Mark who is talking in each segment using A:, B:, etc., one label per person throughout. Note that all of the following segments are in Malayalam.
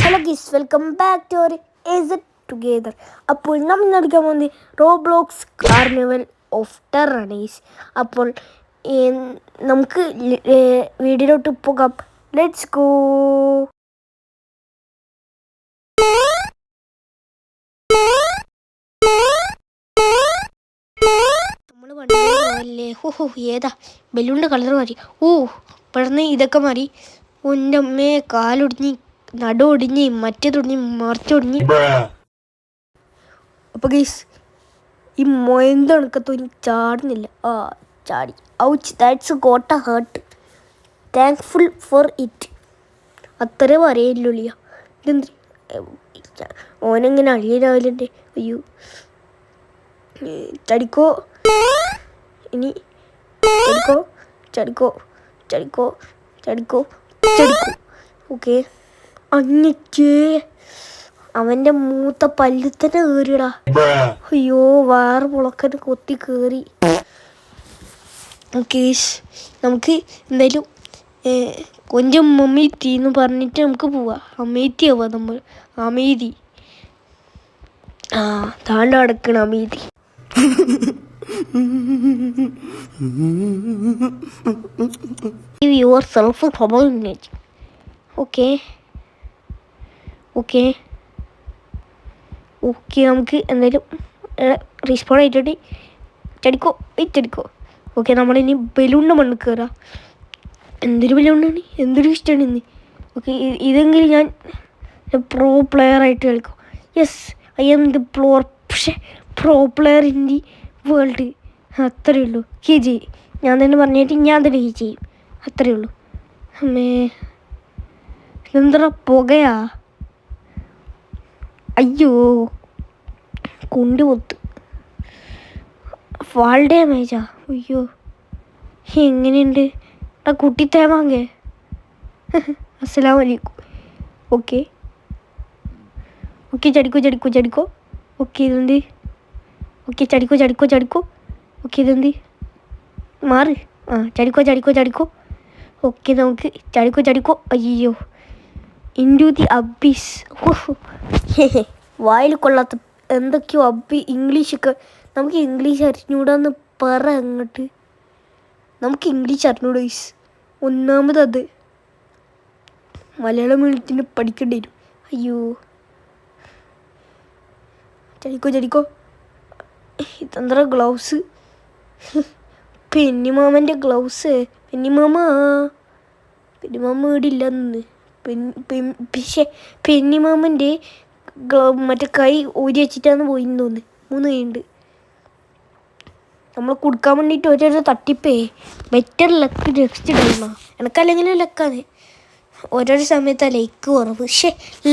A: Hello guys, welcome back to our is it together. അപ്പോൾ നമ്മൾ നടക്കാൻ പോകുന്നത് റോബ്ലോക്സ് കാർണിവൽ ഓഫ് ടെററീസ്. അപ്പോൾ നമുക്ക് വീഡിയോയിലോട്ട് പോകാം. Let's go. നമ്മൾ വണ്ടിയില്ലേ? ഏതാ ബലൂണിൻ്റെ കളർ മാറി. പെട്ടെന്ന് ഇതൊക്കെ മാറി. എൻ്റെ അമ്മേ, കാലൊടിഞ്ഞ്, നടൊടിഞ്ഞ്, മറ്റേതൊടിഞ്ഞ്, മറിച്ചൊടിഞ്ഞ്. അപ്പോൾ ഗൈസ്, ഈ മൊയന്ത കണക്കത്തൊന്നും ചാടുന്നില്ല. ചാടി. Ouch, that's got a hurt. Thankful for it. അത്രേ പറയില്ലുള്ളിയ. ഇതെന്ത് ഓനെങ്ങനെ അഴിയരാവില്ലേ? അയ്യോ, ചടിക്കോ ഇനി, ചടിക്കോ ചടിക്കോ ചടിക്കോ ചടിക്കോ ചടിക്കോ. ഓക്കെ, അഞ്ഞച്ചേ അവൻ്റെ മൂത്ത പല്ലിൽ തന്നെ കയറിയടാ. അയ്യോ, വേറെ പുളക്കന് കൊത്തി കയറി. ഓക്കെ, നമുക്ക് എന്തായാലും കൊഞ്ചം അമേത്തി എന്ന് പറഞ്ഞിട്ട് നമുക്ക് പോവാം. അമേത്തി ആവാം നമ്മൾ. അമേതി താണ്ട അടക്കണം അമേതി. Your self image. Okay okay okay, നമുക്ക് എന്തായാലും റീസ്പോൺ ആയിട്ടുണ്ട്. ചടിക്കോ ചടിക്കോ. ഓക്കെ, നമ്മളിനി ബലൂണിൻ്റെ മണ്ണിൽ കയറാം. എന്തൊരു ബലൂണാണ്, എന്തൊരു ഇഷ്ടമാണ് ഇന്ന്. ഓക്കെ, ഇതെങ്കിലും ഞാൻ പ്രോ പ്ലെയർ ആയിട്ട് കളിക്കും. Yes, I am the pro player in the world. അത്രയേ ഉള്ളൂ. കെ ഞാൻ തന്നെ പറഞ്ഞിട്ട് ഞാൻ തന്നെ ചെയ്യും. അത്രയേ ഉള്ളൂ. അമ്മേ, ഇതെന്താ പുകയാ? അയ്യോ, കുണ്ടി പൊത്ത്, ഫാൾ ഡാമേജാ. അയ്യോ, എങ്ങനെയുണ്ട് കുട്ടി തേമാങ്കേ? അസ്സലാമു അലൈക്കും. ഓക്കെ ഓക്കെ, ചടിക്കോ ചടിക്കോ ചടിക്കോ. ഓക്കെ, ഇതെന്ത്? ഓക്കെ, ചടിക്കോ ചടിക്കോ ചടിക്കോ. ഓക്കെ, ഇതെന്ത്? മാറ്. ചടിക്കോ ചടിക്കോ ചടിക്കോ. ഓക്കെ, നമുക്ക് ചടിക്കോ ചടിക്കോ. അയ്യോ, ഇൻടു ദി അബീസ്. വായിൽ കൊള്ളാത്ത എന്തൊക്കെയോ ഇംഗ്ലീഷൊക്കെ. നമുക്ക് ഇംഗ്ലീഷ് അറിഞ്ഞൂടാന്ന് പറ അങ്ങോട്ട്. നമുക്ക് ഇംഗ്ലീഷ് അറിഞ്ഞൂടാ ഗൈസ്. ഒന്നാമത് അത് മലയാളം മീഡിയത്തിന് പഠിക്കേണ്ടി വരും. അയ്യോ, ചടിക്കോ ചടിക്കോ. ഇതെന്താ ഗ്ലൗസ്? പെന്നിമാമൻ്റെ ഗ്ലൗസ്. പെന്നിമാമ ഇവിടില്ല നിന്ന്. പക്ഷേ പെന്നിമാമൻ്റെ മറ്റേ കൈ ഊരി വെച്ചിട്ടാണ് പോയിന്ന് തോന്നുന്നു. 3 കൈയുണ്ട്. നമ്മൾ കൊടുക്കാൻ വേണ്ടിയിട്ട് ഓരോരോ തട്ടിപ്പേ. ബെറ്റർ ലക്ക് നെക്സ്റ്റ് ടൈമാ. എനിക്കല്ലെങ്കിലും ലക്കാണ്. ഓരോരോ സമയത്താണ് ലക്ക് കുറവ്.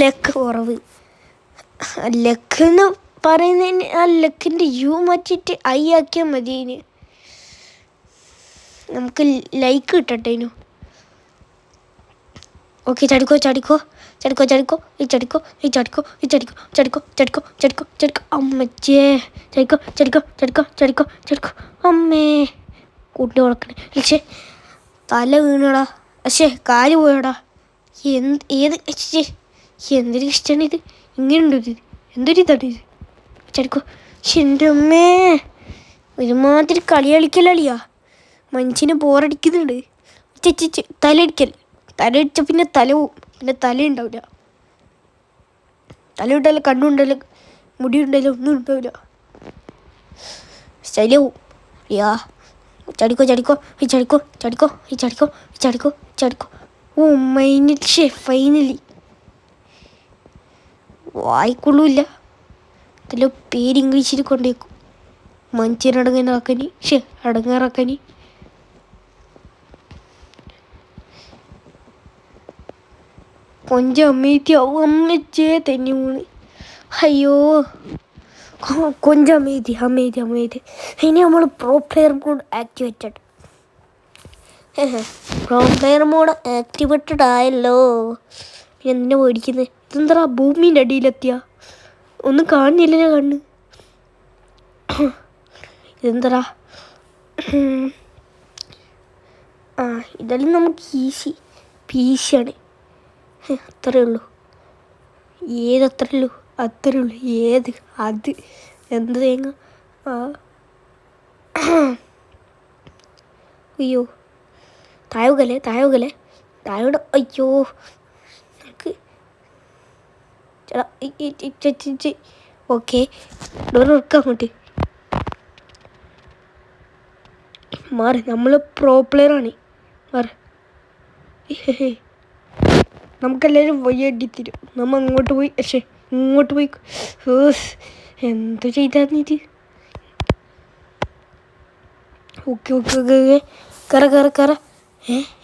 A: ലക്ക് കുറവ്. ലക്ക് എന്ന് പറയുന്നതിന് ആ ലക്കിൻ്റെ മാറ്റിയിട്ട് ആക്കിയാൽ മതി. നമുക്ക് ലൈക്ക് കിട്ടട്ടേനു. ഓക്കെ, ചടിക്കോ ചടിക്കോ ചടിക്കോ ചടിക്കോ. ചടിക്കോ ചടിക്കോ ചടിക്കോ ചടിക്കോ ചടിക്കോ ചടിക്കോ ചടിക്കോ. അമ്മച്ചേ, ചടിക്കോ ചടിക്കോ ചടിക്കോ ചടിക്കോ ചടിക്കോ. അമ്മേ, കൂട്ടി ഉളക്കണേ. പക്ഷേ തല വീണടാ. കാല് പോയടാ. എന്തൊരു ഇഷ്ടമാണ് ഇത്. ഇങ്ങനെയുണ്ടോ ഇത്? എന്തൊരു ഇതാണ് ഇത്? ചടിക്കോ. എൻ്റെ അമ്മേ, ഒരുമാതിരി കളിയാ. മനുഷ്യന് ബോറടിക്കുന്നുണ്ട്. തലയടിക്കൽ. തലയടിച്ച പിന്നെ തല ഉണ്ടാവില്ല. തല ഉണ്ടാവില്ല, കണ്ണുണ്ടാവില്ല, മുടി ഉണ്ടാവില്ല, ഒന്നും ഉണ്ടാവില്ല. ശരിയാവും. ചടിക്കോ ചടിക്കോ ചടിക്കോ ചടിക്കോ ചടിക്കോ ചടിക്കോ ചടിക്കോ. ഫൈനലി വായിക്കൊള്ളൂല്ല. അതിൽ പേര് ഇംഗ്ലീഷിൽ കൊണ്ടേക്കും. മനുഷ്യനടങ്ങാനാക്കനി അടങ്ങാറാക്കനി. കൊഞ്ചം അമ്മച്ചേ തെന്നി മൂന്ന്. അയ്യോ, കൊഞ്ചം അമേതി. ഇനി നമ്മൾ pro player mode activated. Pro player mode activated ആയല്ലോ. എന്തിനാ മേടിക്കുന്നത്? ഇതെന്താ ഭൂമിൻ്റെ അടിയിലെത്തിയ? ഒന്നും കാണുന്നില്ല കണ്ണ്. ഇതെന്താ? ഇതെല്ലാം നമുക്ക് ഈസിയാണ്. അത്രയേ ഉള്ളൂ. ഏതത്രയുള്ളൂ അത്രയുള്ളൂ. ഏത് അത് എന്ത് തേങ്ങ? അയ്യോ താഴെ താഴെ അയ്യോ നമുക്ക് ചേട്ടാ ഓക്കെ ഡോർ ഉറക്കാം അങ്ങോട്ട് മാറി. നമ്മൾ പ്രോ പ്ലെയറാണ്. മാറി. നമുക്കെല്ലാവരും വയ്യടി തരും. നമ്മൾ അങ്ങോട്ട് പോയി ഇങ്ങോട്ട് പോയി എന്ത് ചെയ്താന്നിട്ട്. ഓക്കെ ഓക്കെ ഓക്കെ കറ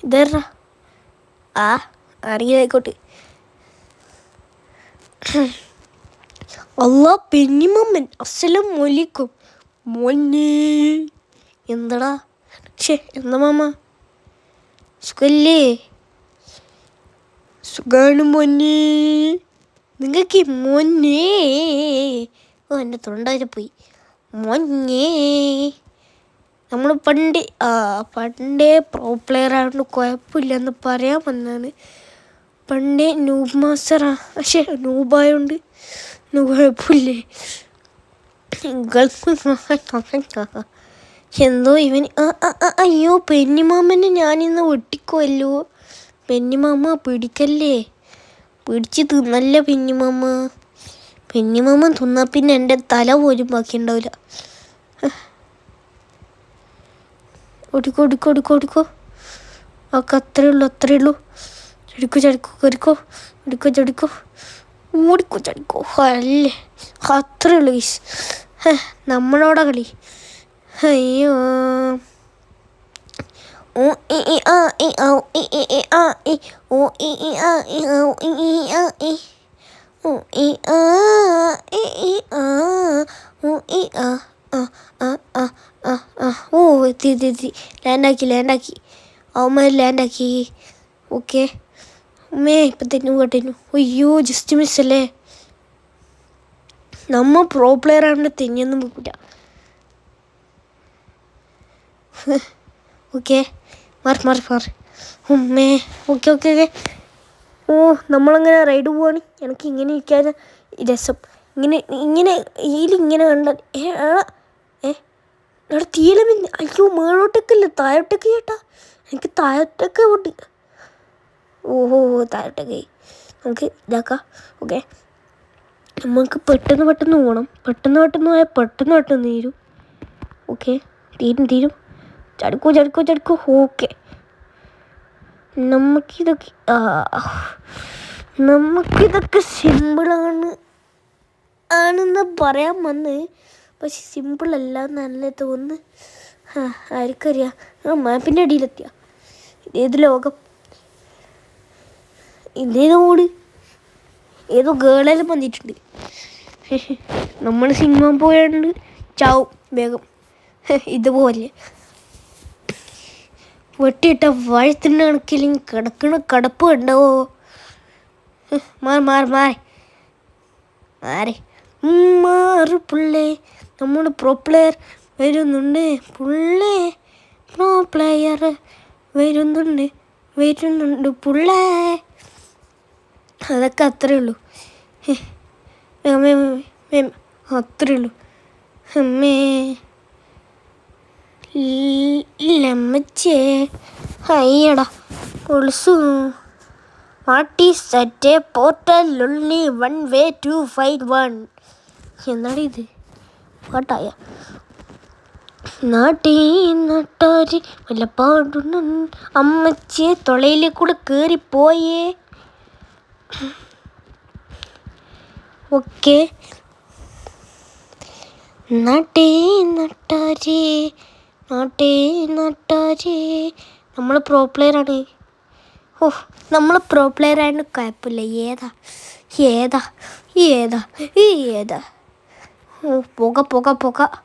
A: ഇതാ ആരെങ്കിലും ആയിക്കോട്ടെ. അല്ലാ പെഞ്ഞിമമ്മൻ അസ്സലാമു അലൈക്കും. മോനെ എന്താടാ എന്താ മാമ സുഖല്ലേ? സുഖാണ് മോനെ. നിങ്ങൾക്ക് മോനെ എൻ്റെ തൊണ്ട പോയി. മോനെ നമ്മൾ പണ്ടേ പ്രോ പ്ലെയർ ആയതുകൊണ്ട് കുഴപ്പമില്ലെന്ന് പറയാൻ വന്നാണ്. പണ്ടേ നൂബ് മാസ്റ്ററാ. പക്ഷേ നൂബായോണ്ട് കുഴപ്പമില്ലേ? എന്തോ ഇവൻ അയ്യോ പെന്നിമാമനെ ഞാനിന്ന് വെട്ടിക്കുമല്ലോ. പെന്നിമാമ പിടിക്കല്ലേ, പിടിച്ച് തിന്നല്ല പെന്നിമാമ. പെന്നിമാമ തിന്നാൽ പിന്നെ എൻ്റെ തല പോലും ബാക്കിയുണ്ടാവില്ല. ഓടിക്കോ അത്രേ ഉള്ളൂ. ചടിക്കോ അല്ലേ അത്രേ ഉള്ളൂ ഗീസ്. നമ്മളോടാ കളി. അയ്യോ ഓ എത്തി ലാൻഡാക്കി അവന്മാർ ലാൻഡാക്കി. ഓക്കെ ഇപ്പം തെന്നു. അയ്യോ ജസ്റ്റ് മിസ്സല്ലേ. നമ്മൾ പ്രോ പ്ലെയർ ആയതുകൊണ്ട് തെന്നിയൊന്നും പോകില്ല. ഓക്കെ മാറി ഉമ്മേ. ഓക്കെ ഓ നമ്മളങ്ങനെ റൈഡ് പോവാണ്. എനിക്ക് ഇങ്ങനെ ഇരിക്കാൻ രസം. ഇങ്ങനെ ഇതിലിങ്ങനെ കണ്ടാൽ എടാ തീയില അയ്യോ മേളോട്ടേക്കല്ല താഴോട്ടേക്ക് ചേട്ടാ. എനിക്ക് താഴോട്ടേക്ക് പോട്ട്. ഓഹോ താഴോട്ടേക്ക് നമുക്ക് ഇതാക്കാം. ഓക്കെ നമുക്ക് പെട്ടെന്ന് പോകണം. പെട്ടെന്ന് പോയാൽ തീരും. ഓക്കെ തീരും. ചടുക്കോ. ഓക്കെ നമുക്കിതൊക്കെ ആണെന്ന് പറയാൻ വന്ന്, പക്ഷെ സിമ്പിളല്ല നല്ല തോന്നുന്നു. ആർക്കറിയാം. മാപ്പിൻ്റെ അടിയിലെത്തിയ ഇതേത് ലോകം, ഇതേത് ഓട്, ഏതോ ഗേളെല്ലാം വന്നിട്ടുണ്ട്. നമ്മൾ സിനിമ പോയാണ്ട് ചാവും വേഗം. ഇതുപോലെ വെട്ടിയിട്ട വഴത്തിൻ്റെ കണക്കിലും കിടക്കണ കടപ്പ് ഉണ്ടാവോ. മാറി പുള്ളേ. നമ്മൾ പ്രോ പ്ലെയർ വരുന്നുണ്ട്. പ്രോ പ്ലെയർ വരുന്നുണ്ട് പുള്ളേ. അതൊക്കെ അത്രേ ഉള്ളൂ. അത്രേ ഉള്ളൂ. അമ്മേ ലമ്മച്ചേ അയ്യടാ പൊളിസു. What is at a portal only one way to find one. എന്നാണ് ഇത് പാട്ടായ നാട്ടാരി വല്ല പാടുന്ന അമ്മച്ചിയെ തൊളയിലെ കൂടെ കയറിപ്പോയേ. ഓക്കെ നാട്ടാരി നമ്മൾ പ്രോ പ്ലെയറാണ്. നമ്മൾ പ്രോ പ്ലെയർ ആയതുകൊണ്ട് കുഴപ്പമില്ല. ഏതാ പുക